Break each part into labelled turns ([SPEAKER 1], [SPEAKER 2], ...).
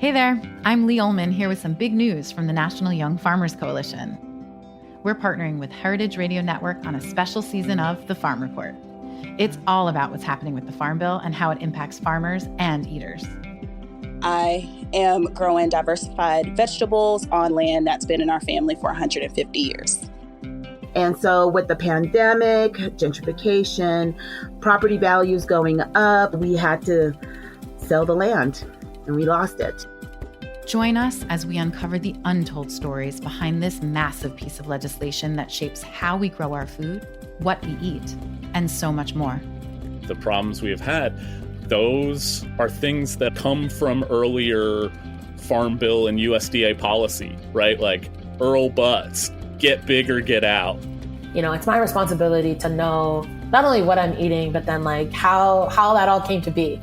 [SPEAKER 1] Hey there, I'm Lee Ullman here with some big news from the National Young Farmers Coalition. We're partnering with Heritage Radio Network on a special season of The Farm Report. It's all about what's happening with the Farm Bill and how it impacts farmers and eaters.
[SPEAKER 2] I am growing diversified vegetables on land that's been in our family for 150 years.
[SPEAKER 3] And so with the pandemic, gentrification, property values going up, we had to sell the land and we lost it.
[SPEAKER 1] Join us as we uncover the untold stories behind this massive piece of legislation that shapes how we grow our food, what we eat, and so much more.
[SPEAKER 4] The problems we have had, those are things that come from earlier Farm Bill and USDA policy, right? Like Earl Butts, get big or get out.
[SPEAKER 5] You know, it's my responsibility to know not only what I'm eating, but then like how that all came to be.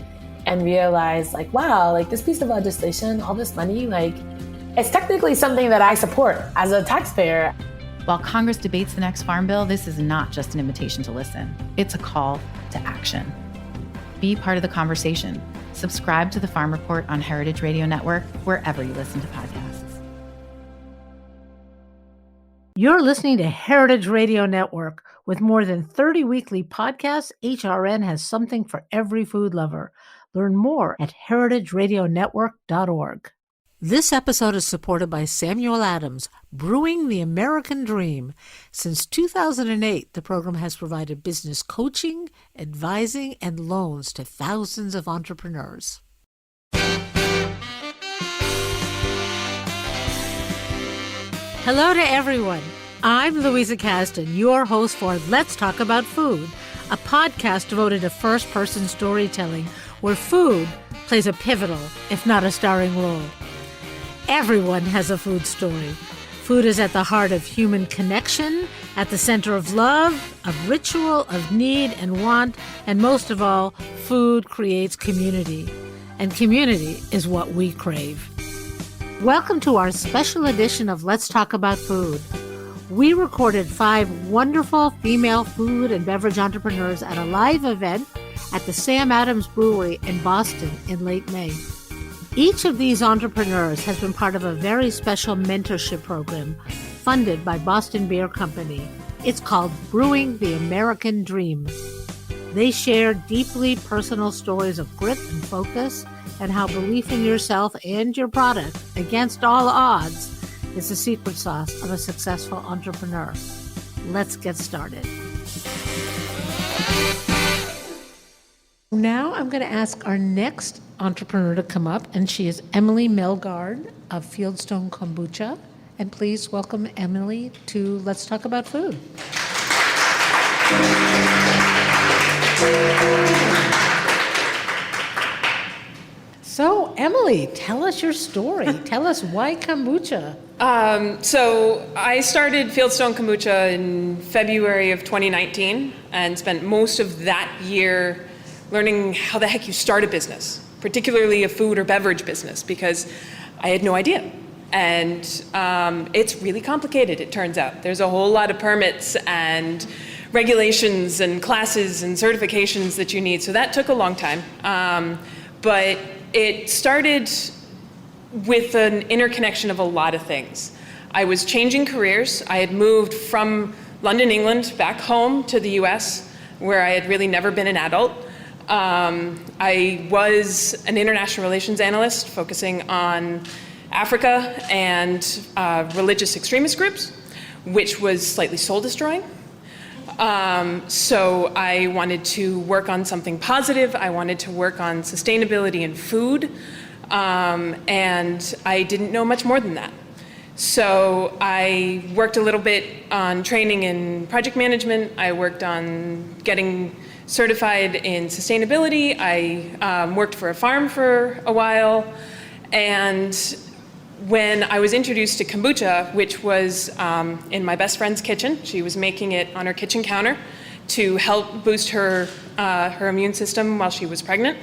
[SPEAKER 5] And realize like, wow, like this piece of legislation, all this money, like it's technically something that I support as a taxpayer.
[SPEAKER 1] While Congress debates the next Farm Bill, this is not just an invitation to listen. It's a call to action. Be part of the conversation. Subscribe to the Farm Report on Heritage Radio Network, wherever you listen to podcasts.
[SPEAKER 6] You're listening to Heritage Radio Network. With more than 30 weekly podcasts, HRN has something for every food lover. Learn more at heritageradionetwork.org. This episode is supported by Samuel Adams, Brewing the American Dream. Since 2008, the program has provided business coaching, advising, and loans to thousands of entrepreneurs. Hello to everyone. I'm Louisa Caston, your host for Let's Talk About Food, a podcast devoted to first-person storytelling where food plays a pivotal, if not a starring role. Everyone has a food story. Food is at the heart of human connection, at the center of love, of ritual, of need and want, and most of all, food creates community. And community is what we crave. Welcome to our special edition of Let's Talk About Food. We recorded 5 wonderful female food and beverage entrepreneurs at a live event at the Sam Adams Brewery in Boston in late May. Each of these entrepreneurs has been part of a very special mentorship program funded by Boston Beer Company. It's called Brewing the American Dream. They share deeply personal stories of grit and focus and how belief in yourself and your product, against all odds, is the secret sauce of a successful entrepreneur. Let's get started. Now I'm going to ask our next entrepreneur to come up, and she is Emily Melgard of Fieldstone Kombucha. And please welcome Emily to Let's Talk About Food. So, Emily, tell us your story. Tell us why kombucha.
[SPEAKER 7] So I started Fieldstone Kombucha in February of 2019 and spent most of that year learning how the heck you start a business, particularly a food or beverage business, because I had no idea. And it's really complicated, it turns out. There's a whole lot of permits and regulations and classes and certifications that you need. So that took a long time. But it started with an interconnection of a lot of things. I was changing careers. I had moved from London, England, back home to the US, where I had really never been an adult. I was an international relations analyst focusing on Africa and religious extremist groups, which was slightly soul-destroying. So I wanted to work on something positive. I wanted to work on sustainability in food. And I didn't know much more than that. So I worked a little bit on training in project management. I worked on getting certified in sustainability. I worked for a farm for a while. And when I was introduced to kombucha, which was in my best friend's kitchen, she was making it on her kitchen counter to help boost her immune system while she was pregnant,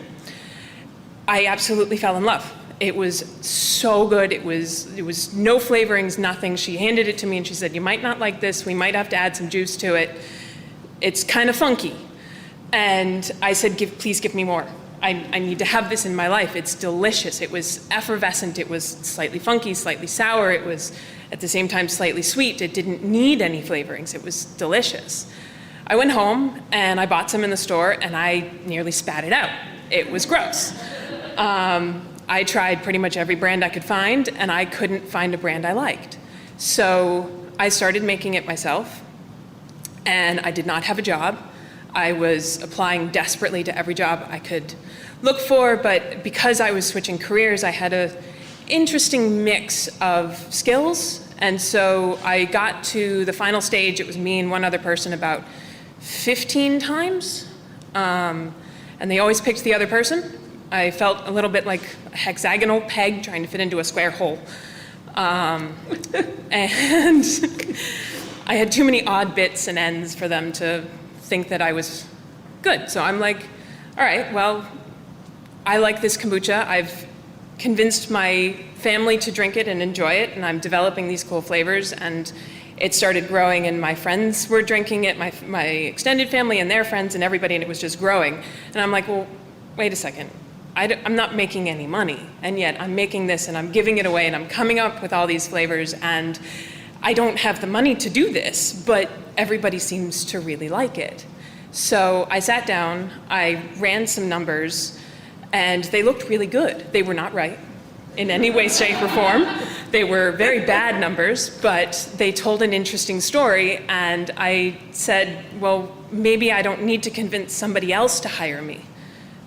[SPEAKER 7] I absolutely fell in love. It was so good. It was no flavorings, nothing. She handed it to me and she said, "You might not like this. We might have to add some juice to it. It's kind of funky." And I said, please give me more. I need to have this in my life. It's delicious. It was effervescent. It was slightly funky, slightly sour. It was, at the same time, slightly sweet. It didn't need any flavorings. It was delicious. I went home and I bought some in the store and I nearly spat it out. It was gross. I tried pretty much every brand I could find and I couldn't find a brand I liked. So I started making it myself, and I did not have a job. I was applying desperately to every job I could look for, but because I was switching careers, I had an interesting mix of skills, and so I got to the final stage. It was me and one other person about 15 times, and they always picked the other person. I felt a little bit like a hexagonal peg trying to fit into a square hole. And I had too many odd bits and ends for them to think that I was good. So I'm like, all right, well, I like this kombucha. I've convinced my family to drink it and enjoy it, and I'm developing these cool flavors, and it started growing, and my friends were drinking it, my extended family and their friends and everybody, and it was just growing. And I'm like, well, wait a second. I'm not making any money, and yet I'm making this and I'm giving it away and I'm coming up with all these flavors, and I don't have the money to do this, but everybody seems to really like it. So I sat down, I ran some numbers, and they looked really good. They were not right in any way, shape, or form. They were very bad numbers, but they told an interesting story, and I said, well, maybe I don't need to convince somebody else to hire me.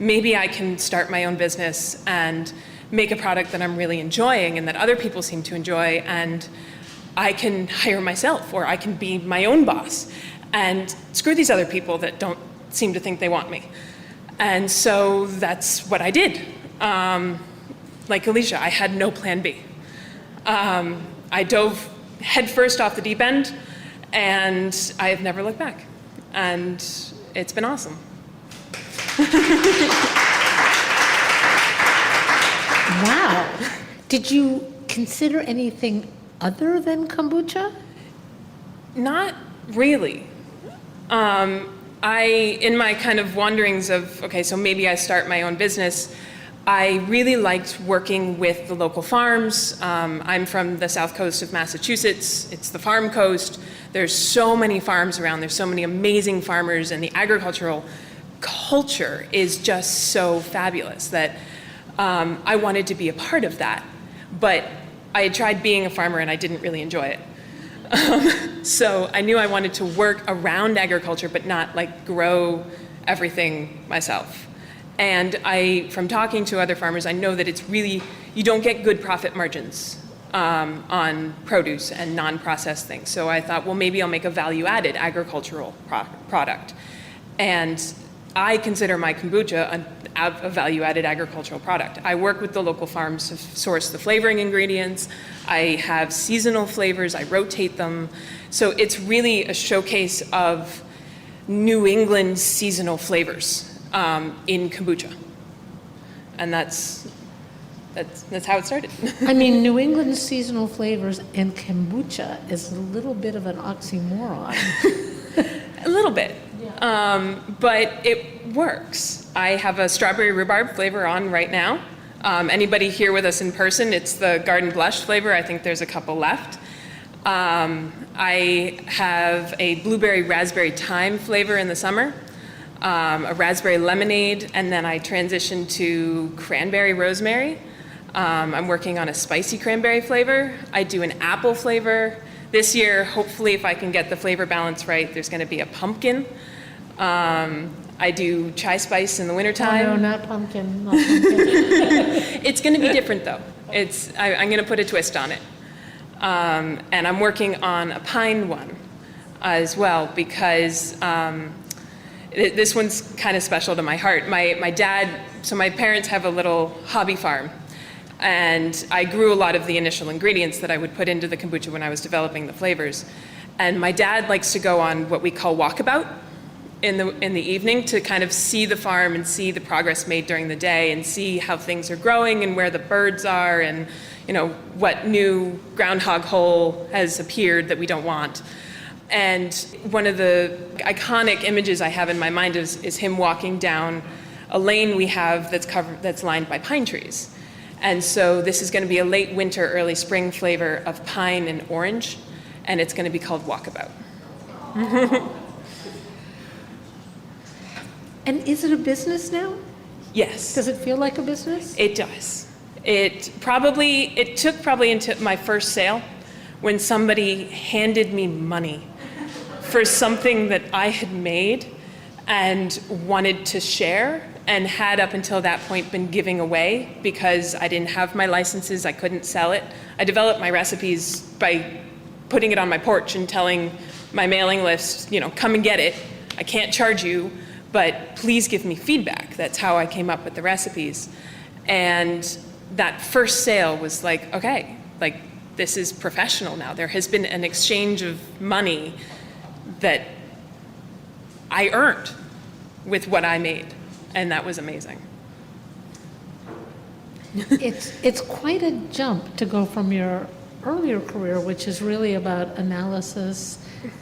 [SPEAKER 7] Maybe I can start my own business and make a product that I'm really enjoying and that other people seem to enjoy, and I can hire myself, or I can be my own boss and screw these other people that don't seem to think they want me. And so that's what I did. Like Alicia, I had no plan B. I dove headfirst off the deep end, and I have never looked back. And it's been awesome.
[SPEAKER 6] Wow. Did you consider anything other than kombucha?
[SPEAKER 7] Not really. In my kind of wanderings of, okay, so maybe I start my own business, I really liked working with the local farms. I'm from the south coast of Massachusetts. It's the farm coast. There's so many farms around. There's so many amazing farmers, and the agricultural culture is just so fabulous that I wanted to be a part of that. But I had tried being a farmer and I didn't really enjoy it. So I knew I wanted to work around agriculture, but not like grow everything myself. And from talking to other farmers, I know that it's really, you don't get good profit margins on produce and non-processed things. So I thought, well, maybe I'll make a value-added agricultural product. And I consider my kombucha a value-added agricultural product. I work with the local farms to source the flavoring ingredients. I have seasonal flavors. I rotate them. So it's really a showcase of New England seasonal flavors in kombucha. And that's how it started.
[SPEAKER 6] I mean, New England seasonal flavors and kombucha is a little bit of an oxymoron.
[SPEAKER 7] A little bit. Yeah. But it works. I have a strawberry rhubarb flavor on right now. Anybody here with us in person, it's the garden blush flavor. I think there's a couple left. I have a blueberry raspberry thyme flavor in the summer, a raspberry lemonade, and then I transitioned to cranberry rosemary. I'm working on a spicy cranberry flavor. I do an apple flavor. This year, hopefully, if I can get the flavor balance right, there's going to be a pumpkin. I do chai spice in the wintertime.
[SPEAKER 6] Oh, no, not pumpkin. Not pumpkin.
[SPEAKER 7] It's going to be different, though. I'm going to put a twist on it. And I'm working on a pine one as well, because this one's kind of special to my heart. My dad, so my parents have a little hobby farm, and I grew a lot of the initial ingredients that I would put into the kombucha when I was developing the flavors. And my dad likes to go on what we call walkabout in the evening to kind of see the farm and see the progress made during the day and see how things are growing and where the birds are and, you know, what new groundhog hole has appeared that we don't want. And one of the iconic images I have in my mind is him walking down a lane we have that's lined by pine trees. And so this is going to be a late winter, early spring flavor of pine and orange, and it's going to be called Walkabout.
[SPEAKER 6] And is it a business now?
[SPEAKER 7] Yes.
[SPEAKER 6] Does it feel like a business?
[SPEAKER 7] It does. It took probably into my first sale when somebody handed me money for something that I had made and wanted to share, and had up until that point been giving away because I didn't have my licenses, I couldn't sell it. I developed my recipes by putting it on my porch and telling my mailing list, come and get it. I can't charge you, but please give me feedback. That's how I came up with the recipes. And that first sale was like, okay, like this is professional now. There has been an exchange of money that I earned with what I made, and that was amazing.
[SPEAKER 6] It's quite a jump to go from your earlier career, which is really about analysis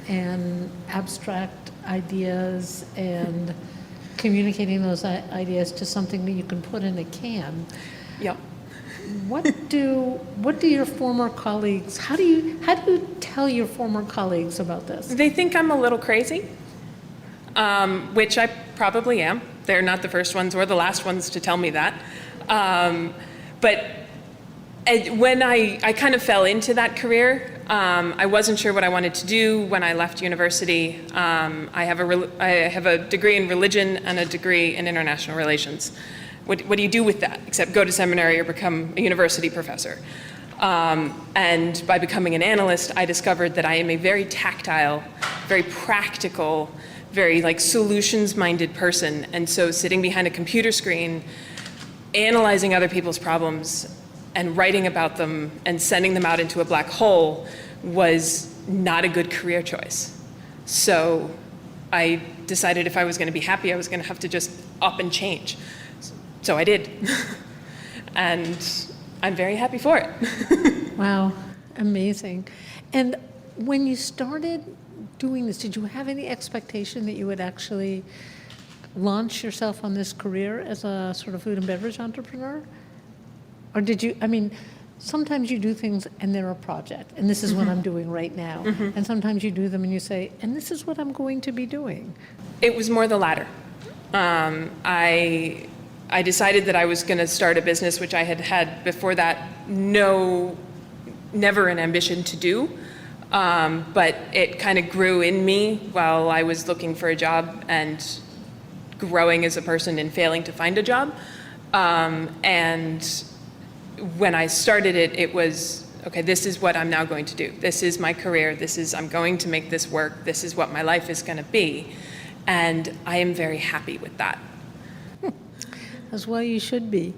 [SPEAKER 6] and abstract ideas and communicating those ideas to something that you can put in a can.
[SPEAKER 7] Yep.
[SPEAKER 6] What do your former colleagues, how do you tell your former colleagues about this?
[SPEAKER 7] They think I'm a little crazy, which I probably am. They're not the first ones or the last ones to tell me that. But when I kind of fell into that career, I wasn't sure what I wanted to do when I left university. I have a degree in religion and a degree in international relations. What do you do with that except go to seminary or become a university professor? And by becoming an analyst, I discovered that I am a very tactile, very practical, very solutions-minded person. And so sitting behind a computer screen, analyzing other people's problems and writing about them and sending them out into a black hole was not a good career choice. So I decided if I was going to be happy, I was going to have to just up and change. So I did. And I'm very happy for it.
[SPEAKER 6] Wow, amazing. And when you started doing this, did you have any expectation that you would actually launch yourself on this career as a sort of food and beverage entrepreneur? Or did you, sometimes you do things and they're a project, and this is what I'm doing right now. And sometimes you do them and you say, and this is what I'm going to be doing.
[SPEAKER 7] It was more the latter. I decided that I was going to start a business, which I had before that never an ambition to do. But it kind of grew in me while I was looking for a job and growing as a person and failing to find a job. And when I started it, it was, okay, this is what I'm now going to do. This is my career. I'm going to make this work. This is what my life is going to be. And I am very happy with that.
[SPEAKER 6] As well you should be.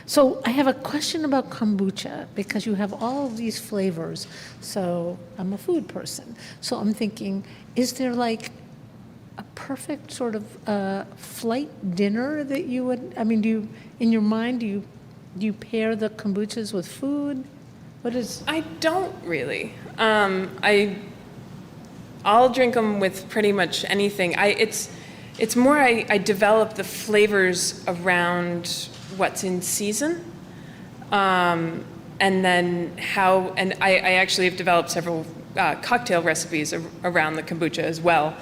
[SPEAKER 6] So I have a question about kombucha, because you have all of these flavors. So I'm a food person. So I'm thinking, is there a perfect sort of flight dinner that you would, do you, in your mind, do you pair the kombuchas with food? What is?
[SPEAKER 7] I don't really. I'll drink them with pretty much anything. It's more I develop the flavors around what's in season, and then I actually have developed several cocktail recipes around the kombucha as well.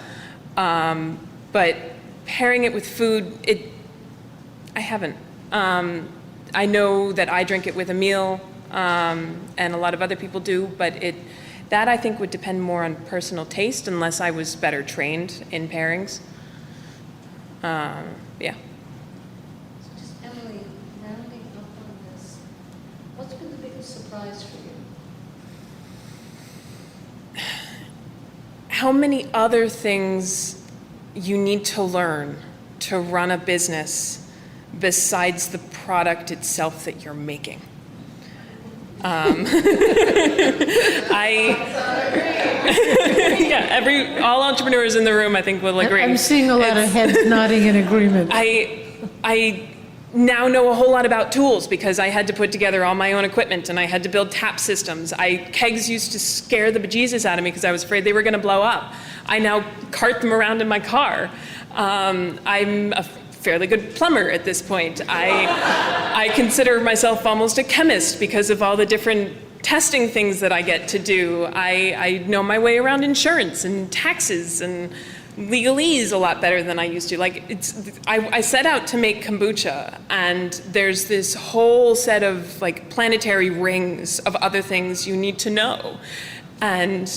[SPEAKER 7] But pairing it with food, I haven't. I know that I drink it with a meal, and a lot of other people do, but that I think would depend more on personal taste unless I was better trained in pairings. Yeah.
[SPEAKER 6] So just Emily, rounding up on this, what's been the biggest surprise for you?
[SPEAKER 7] How many other things you need to learn to run a business besides the product itself that you're making? All entrepreneurs in the room, I think, will agree.
[SPEAKER 6] I'm seeing a lot of heads nodding in agreement.
[SPEAKER 7] I now know a whole lot about tools because I had to put together all my own equipment and I had to build tap systems. Kegs used to scare the bejesus out of me because I was afraid they were going to blow up. I now cart them around in my car. I'm a fairly good plumber at this point. I consider myself almost a chemist because of all the different testing things that I get to do. I know my way around insurance and taxes and legalese a lot better than I used to. I set out to make kombucha, and there's this whole set of planetary rings of other things you need to know. And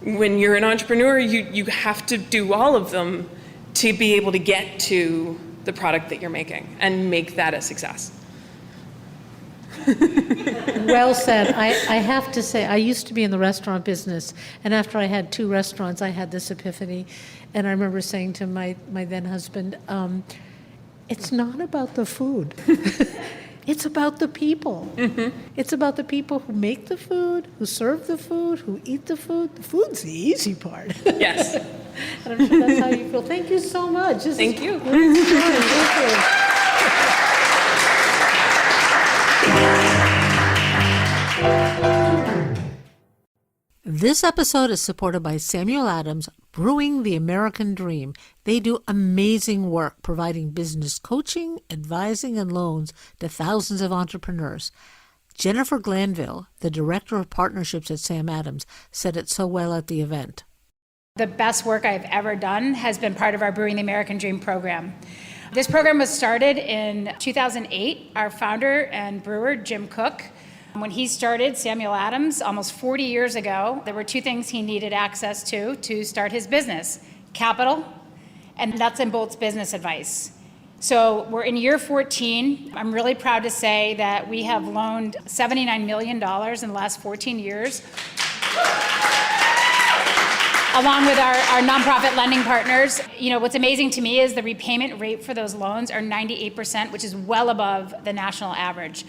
[SPEAKER 7] when you're an entrepreneur, you have to do all of them to be able to get to the product that you're making and make that a success.
[SPEAKER 6] Well said. I have to say, I used to be in the restaurant business, and after I had 2 restaurants, I had this epiphany. And I remember saying to my then husband, it's not about the food. It's about the people. Mm-hmm. It's about the people who make the food, who serve the food, who eat the food. The food's the easy part.
[SPEAKER 7] Yes.
[SPEAKER 6] And I'm sure that's how you feel. Thank you so much.
[SPEAKER 7] Thank you.
[SPEAKER 6] This episode is supported by Samuel Adams, Brewing the American Dream. They do amazing work providing business coaching, advising, and loans to thousands of entrepreneurs. Jennifer Glanville, the Director of Partnerships at Sam Adams, said it so well at the event.
[SPEAKER 8] The best work I've ever done has been part of our Brewing the American Dream program. This program was started in 2008. Our founder and brewer, Jim Cook, when he started Samuel Adams almost 40 years ago, there were 2 things he needed access to start his business: capital and nuts and bolts business advice. So we're in year 14. I'm really proud to say that we have loaned $79 million in the last 14 years. Along with our nonprofit lending partners. What's amazing to me is the repayment rate for those loans are 98%, which is well above the national average.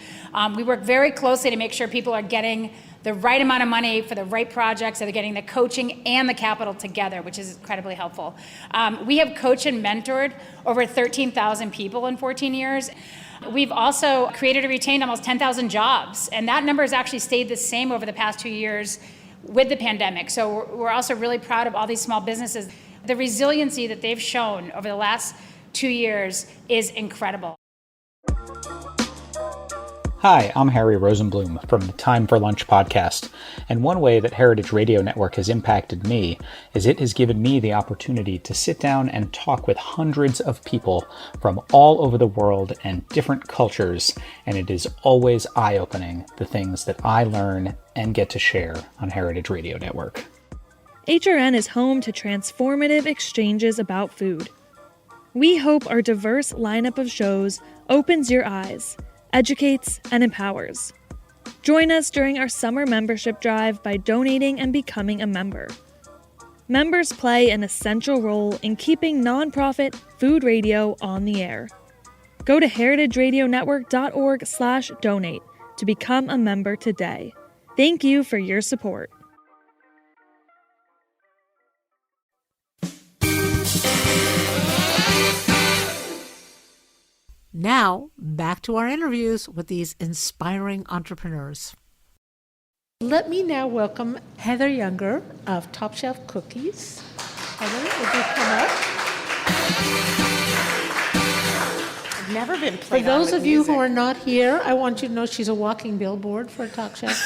[SPEAKER 8] We work very closely to make sure people are getting the right amount of money for the right projects, so they're getting the coaching and the capital together, which is incredibly helpful. We have coached and mentored over 13,000 people in 14 years. We've also created and retained almost 10,000 jobs, and that number has actually stayed the same over the past 2 years with the pandemic. So we're also really proud of all these small businesses. The resiliency that they've shown over the last 2 years is incredible.
[SPEAKER 9] Hi, I'm Harry Rosenblum from the Time for Lunch podcast, and one way that Heritage Radio Network has impacted me is it has given me the opportunity to sit down and talk with hundreds of people from all over the world and different cultures, and it is always eye-opening, the things that I learn and get to share on Heritage Radio Network.
[SPEAKER 10] HRN is home to transformative exchanges about food. We hope our diverse lineup of shows opens your eyes, educates, and empowers. Join us during our summer membership drive by donating and becoming a member. Members play an essential role in keeping nonprofit food radio on the air. Go to heritageradionetwork.org/donate to become a member today. Thank you for your support.
[SPEAKER 6] Now, back to our interviews with these inspiring entrepreneurs. Let me now welcome Heather Younger of Top Shelf Cookies. Heather, would you come up?
[SPEAKER 11] I've never been
[SPEAKER 6] For
[SPEAKER 11] played
[SPEAKER 6] those
[SPEAKER 11] on with
[SPEAKER 6] of you
[SPEAKER 11] music.
[SPEAKER 6] who are not here, I want you to know she's a walking billboard for Top Shelf.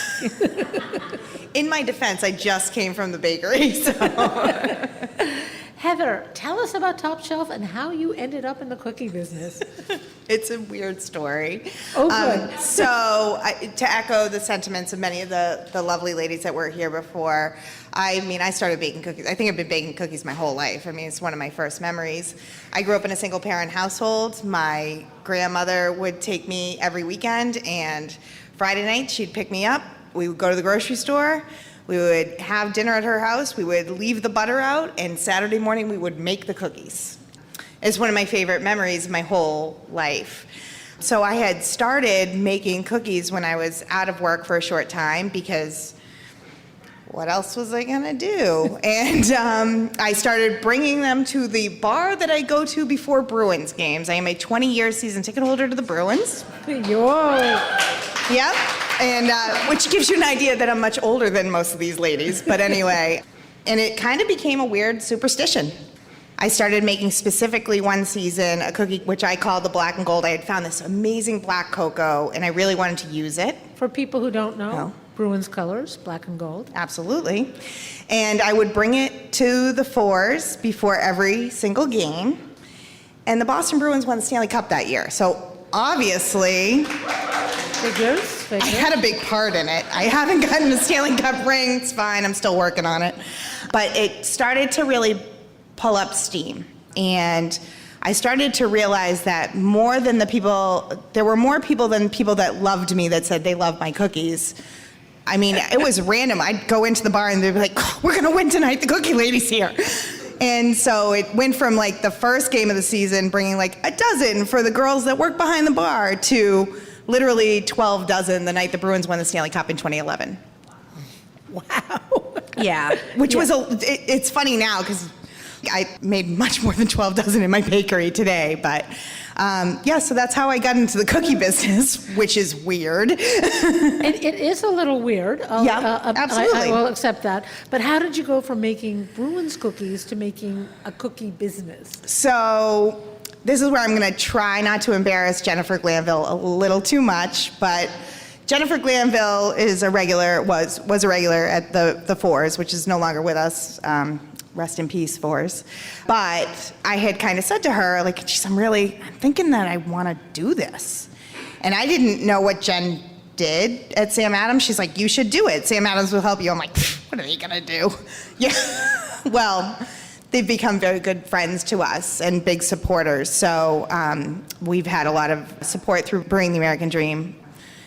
[SPEAKER 11] In my defense, I just came from the bakery, so.
[SPEAKER 6] Heather, tell us about Top Shelf and how you ended up in the cookie business.
[SPEAKER 11] It's a weird story.
[SPEAKER 6] Oh, good.
[SPEAKER 11] To echo the sentiments of many of the lovely ladies that were here before, I started baking cookies. I think I've been baking cookies my whole life. It's one of my first memories. I grew up in a single-parent household. My grandmother would take me every weekend, and Friday night she'd pick me up. We would go to the grocery store. We would have dinner at her house. We would leave the butter out, and Saturday morning we would make the cookies. It's one of my favorite memories of my whole life. So I had started making cookies when I was out of work for a short time because what else was I gonna do? And I started bringing them to the bar that I go to before Bruins games. I am a 20-year season ticket holder to the Bruins.
[SPEAKER 6] Yo.
[SPEAKER 11] Yep, and which gives you an idea that I'm much older than most of these ladies, but anyway. And it kind of became a weird superstition. I started making specifically one season a cookie which I called the black and gold. I had found this amazing black cocoa and I really wanted to use it.
[SPEAKER 6] For people who don't know, Bruins colors, black and gold.
[SPEAKER 11] Absolutely. And I would bring it to the fours before every single game. And the Boston Bruins won the Stanley Cup that year. So obviously,
[SPEAKER 6] Figures.
[SPEAKER 11] I had a big part in it. I haven't gotten a Stanley Cup ring. It's fine. I'm still working on it. But it started to really pull up steam. And I started to realize that there were more people than people that loved me that said they loved my cookies. I mean, it was random. I'd go into the bar and they'd be like, "We're going to win tonight. The cookie lady's here." And so it went from like the first game of the season bringing like a dozen for the girls that work behind the bar to literally 12 dozen the night the Bruins won the Stanley Cup in 2011.
[SPEAKER 6] Wow.
[SPEAKER 11] Yeah, which was it's funny now because I made much more than 12 dozen in my bakery today, but so that's how I got into the cookie business, which is weird.
[SPEAKER 6] It is a little weird.
[SPEAKER 11] Absolutely.
[SPEAKER 6] I will accept that. But how did you go from making Bruins cookies to making a cookie business?
[SPEAKER 11] So this is where I'm going to try not to embarrass Jennifer Glanville a little too much, but Jennifer Glanville is was a regular at the Fours, which is no longer with us. Rest in peace, Fours. But I had kind of said to her, like, geez, I'm thinking that I want to do this. And I didn't know what Jen did at Sam Adams. She's like, you should do it. Sam Adams will help you. I'm like, what are they going to do? Yeah. Well, they've become very good friends to us and big supporters. So we've had a lot of support through Brewing the American Dream.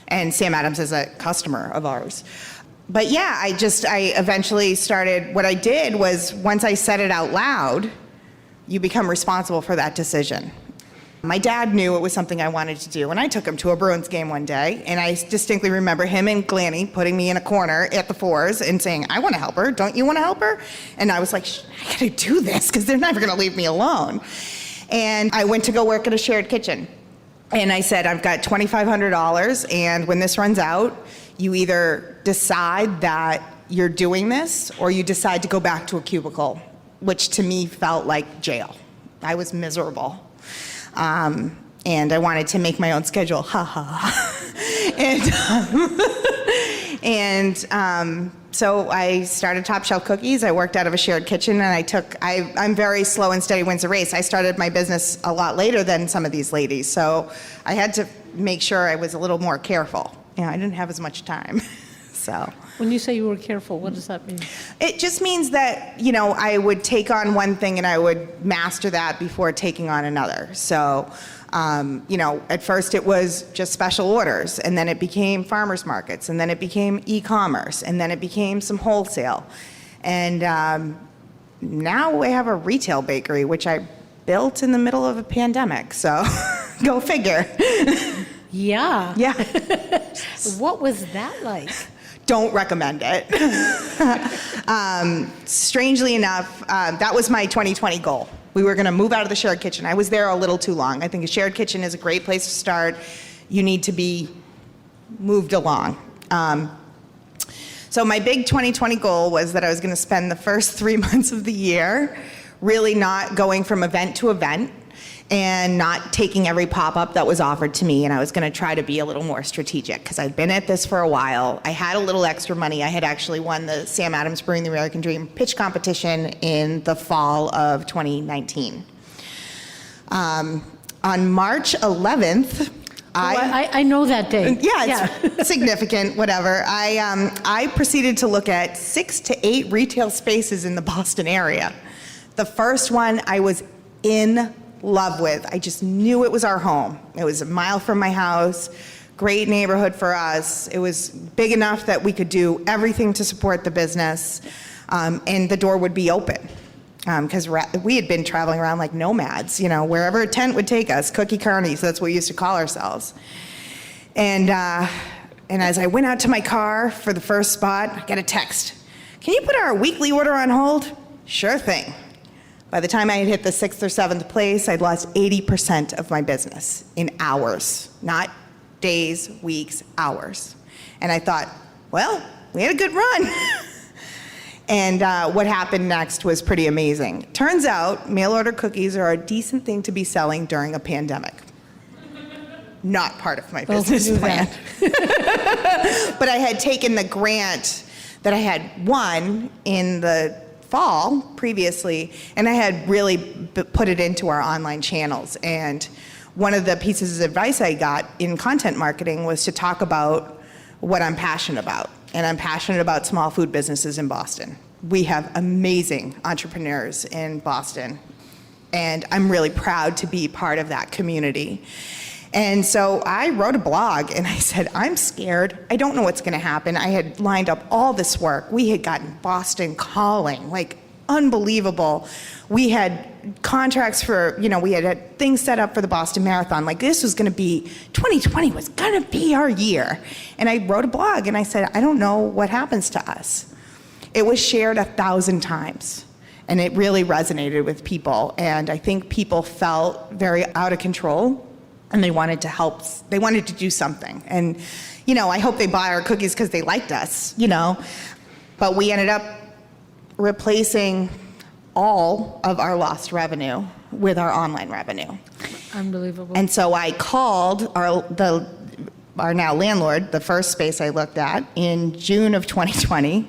[SPEAKER 11] And Sam Adams is a customer of ours. But yeah, I eventually started, what I did was once I said it out loud, you become responsible for that decision. My dad knew it was something I wanted to do, and I took him to a Bruins game one day, and I distinctly remember him and Glanny putting me in a corner at the Fours and saying, I want to help her, don't you want to help her? And I was like, I gotta do this, because they're never gonna leave me alone. And I went to go work at a shared kitchen. And I said, I've got $2,500, and when this runs out, you either decide that you're doing this or you decide to go back to a cubicle, which to me felt like jail. I was miserable. And I wanted to make my own schedule, so I started Top Shelf Cookies. I worked out of a shared kitchen, and I'm very slow and steady wins the race. I started my business a lot later than some of these ladies, so I had to make sure I was a little more careful. I didn't have as much time, so.
[SPEAKER 6] When you say you were careful, what does that mean?
[SPEAKER 11] It just means that, I would take on one thing and I would master that before taking on another. So, at first it was just special orders, and then it became farmers markets, and then it became e-commerce, and then it became some wholesale. And now we have a retail bakery, which I built in the middle of a pandemic, so go figure.
[SPEAKER 6] Yeah.
[SPEAKER 11] Yeah.
[SPEAKER 6] What was that like?
[SPEAKER 11] Don't recommend it. Strangely enough, that was my 2020 goal. We were going to move out of the shared kitchen. I was there a little too long. I think a shared kitchen is a great place to start. You need to be moved along. So my big 2020 goal was that I was going to spend the first 3 months of the year really not going from event to event and not taking every pop-up that was offered to me, and I was going to try to be a little more strategic because I'd been at this for a while. I had a little extra money. I had actually won the Sam Adams Brewing the American Dream pitch competition in the fall of 2019. On March 11th,
[SPEAKER 6] I know that day.
[SPEAKER 11] Yeah, it's significant, whatever. I proceeded to look at 6 to 8 retail spaces in the Boston area. The first one I was in love with. I just knew it was our home. It was a mile from my house, great neighborhood for us. It was big enough that we could do everything to support the business, and the door would be open. Because we had been traveling around like nomads, wherever a tent would take us, cookie carnies, that's what we used to call ourselves. And as I went out to my car for the first spot, I got a text. Can you put our weekly order on hold? Sure thing. By the time I had hit the 6th or 7th place, I'd lost 80% of my business in hours, not days, weeks, hours. And I thought, well, we had a good run. And what happened next was pretty amazing. Turns out mail order cookies are a decent thing to be selling during a pandemic. Not part of my business plan. But I had taken the grant that I had won in the fall previously, and I had really put it into our online channels. And one of the pieces of advice I got in content marketing was to talk about what I'm passionate about. And I'm passionate about small food businesses in Boston. We have amazing entrepreneurs in Boston, and I'm really proud to be part of that community. And so I wrote a blog and I said, I'm scared. I don't know what's going to happen. I had lined up all this work. We had gotten Boston calling, like unbelievable. We had contracts for, we had things set up for the Boston Marathon. Like this was going to be, 2020 was going to be our year. And I wrote a blog and I said, I don't know what happens to us. It was shared 1,000 times. And it really resonated with people. And I think people felt very out of control. And they wanted to help, they wanted to do something. And, I hope they buy our cookies because they liked us, But we ended up replacing all of our lost revenue with our online revenue.
[SPEAKER 6] Unbelievable.
[SPEAKER 11] And so I called our now landlord, the first space I looked at, in June of 2020.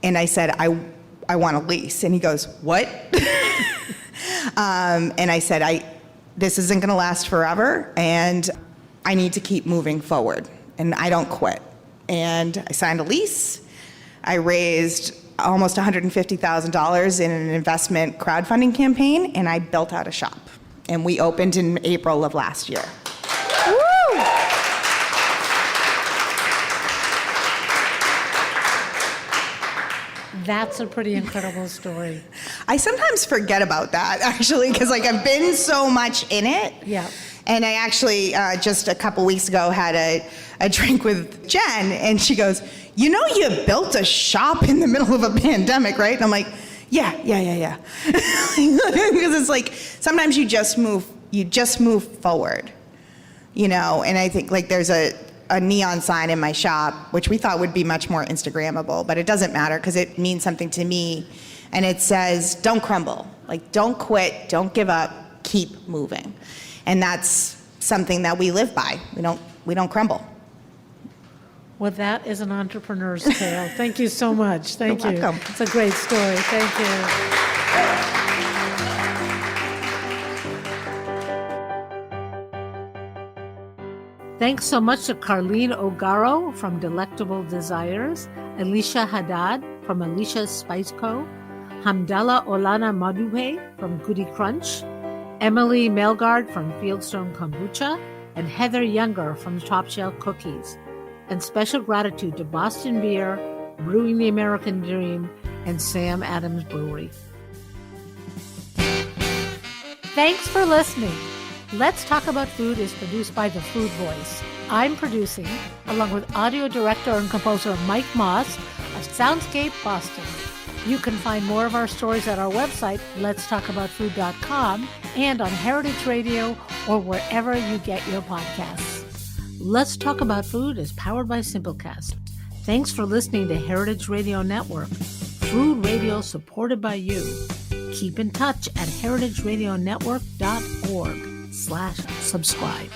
[SPEAKER 11] And I said, I want a lease. And he goes, what? And I said, this isn't going to last forever, and I need to keep moving forward, and I don't quit. And I signed a lease. I raised almost $150,000 in an investment crowdfunding campaign, and I built out a shop. And we opened in April of last year. Woo!
[SPEAKER 6] That's a pretty incredible story.
[SPEAKER 11] I sometimes forget about that, actually, because I've been so much in it.
[SPEAKER 6] Yeah.
[SPEAKER 11] And I actually, just a couple weeks ago, had a drink with Jen, and she goes, you built a shop in the middle of a pandemic, right? And I'm like, yeah. Because it's sometimes you just move forward, and I think there's a neon sign in my shop, which we thought would be much more Instagrammable, but it doesn't matter because it means something to me. And it says, don't crumble. Don't quit, don't give up, keep moving. And that's something that we live by. We don't crumble.
[SPEAKER 6] Well, that is an entrepreneur's tale. Thank you so much. Thank you.
[SPEAKER 11] You're welcome.
[SPEAKER 6] It's a great story. Thank you. Thanks so much to Carlene Ogaro from Delectable Desires, Alicia Haddad from Alicia's Spice Co., Hamdallah Olana Maduhe from Goody Crunch, Emily Melgard from Fieldstone Kombucha, and Heather Younger from Top Shelf Cookies. And special gratitude to Boston Beer, Brewing the American Dream, and Sam Adams Brewery. Thanks for listening. Let's Talk About Food is produced by The Food Voice. I'm producing, along with audio director and composer Mike Moss of Soundscape Boston. You can find more of our stories at our website, letstalkaboutfood.com, and on Heritage Radio or wherever you get your podcasts. Let's Talk About Food is powered by Simplecast. Thanks for listening to Heritage Radio Network, food radio supported by you. Keep in touch at heritageradionetwork.org/subscribe.